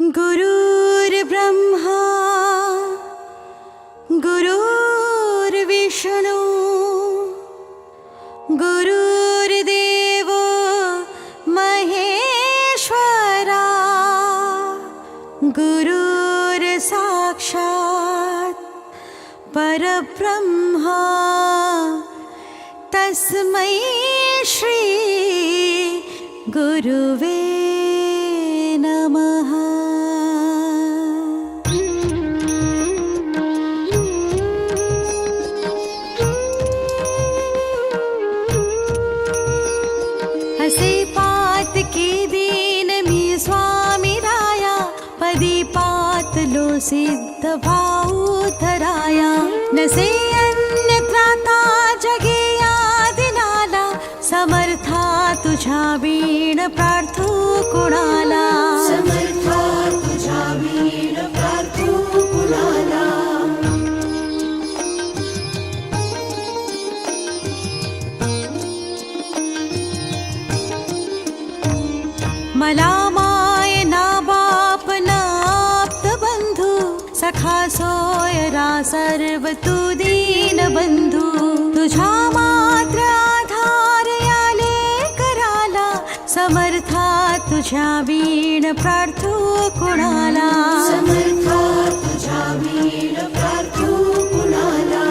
गुरुर्ब्रह्मा गुरुर्विष्णू गुरुर्देवो महेश्वरा गुरुर्साक्षात् परब्रह्मा तस्मै श्री गुरुवे नमः। असे पात के दीन मी स्वामी राया, पदी पात लो सिद्ध भाऊ धराया। नसे अन्य त्राता जगे आदिनाला, समर्था तुझ्या वीण प्रार्थू कुणाला। समर्था तुझ्या वीण प्रार्थू कुणाला। मला माय ना बाप ना आप्त बंधू, सखा सोयरा सर्व तू दीन बंधू। तुझा मात्र आधार याले कराला, समर्था तुझ्या वीण प्रार्थू कुणाला। समर्था तुझ्या वीण प्रार्थू कुणाला।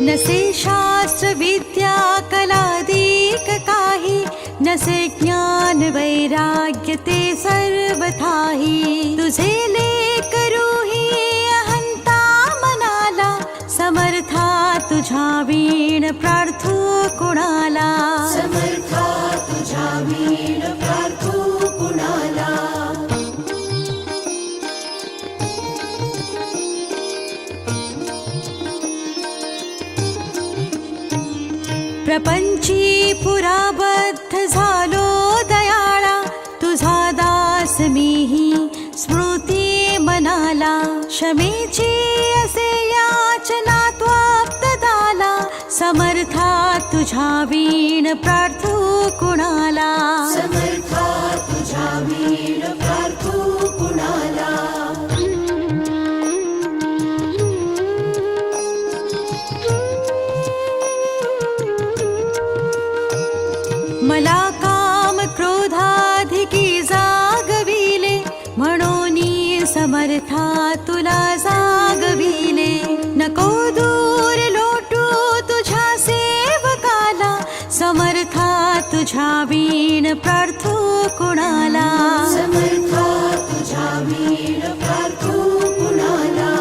नसे शास्त्र विद्या कलादीक काही, नसे ज्ञान वैराग्य ते सर्वथाही। तुझे लेक रूही अहंता मनाला, समर्था तुझ्या वीण प्रार्थू कुणाला। समर्था तुझ्या वीण प्रार्थू कुणाला। प्रपंची पुराबद्ध झालो दयाळा, तुझा दास मीही स्मृती मनाला। क्षमेची असे याचना त्वप्त दाला, समर्था तुझ्या वीण प्रार्थू कुणाला। समर्था तुझ्या वीण प्रार्थू कुणाला। मला काम क्रोधाधिकी जागविले, म्हणून समर्था तुला जागविले। नको दूर लोटू तुझ्या सेवकाला, समर्था तुझ्या वीण प्रार्थू कुणाला। समर्था तुझ्या वीण प्रार्थू कुणाला।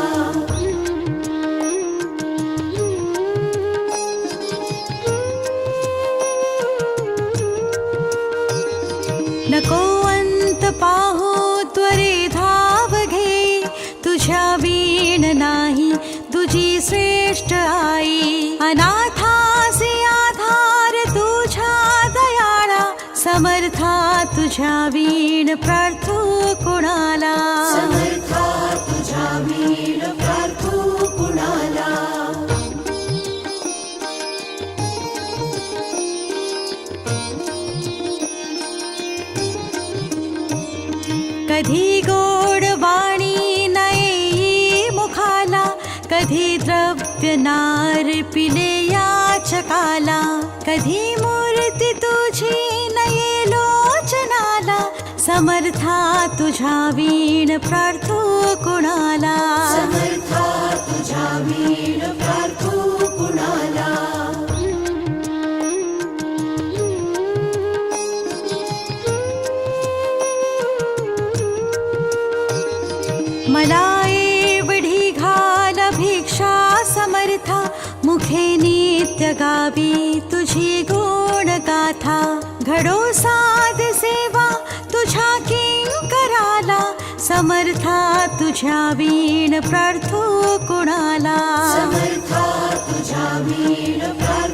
नको अंत पाहू त्वरे धाव घे, तुझ्या वीण नाही तुझी श्रेष्ठ आई। अनाथासी आधार तुझ्या दयाळा, समर्था तुझ्या वीण प्रार्थू कुणाला। समर्था तुझ्या वीण प्रार्थू कुणाला। कधी गोड वाणी नये मुखाला, कधी द्रव्य नार्पिले याचकाला। कधी मूर्ती तुझी नये लोचनाला, समर्था तुझ्या वीण प्रार्थू कुणाला। समर्था तुझ्या वीण प्रार्थू कुणाला। मला एवढी घाल भिक्षा समर्था, मुखे नित्य गावी तुझी गुण गाथा। घडो साध सेवा तुझ्या किंकराला, समर्था तुझ्या वीण प्रार्थू कुणाला। समर्था तुझ्या वीण प्रार्थू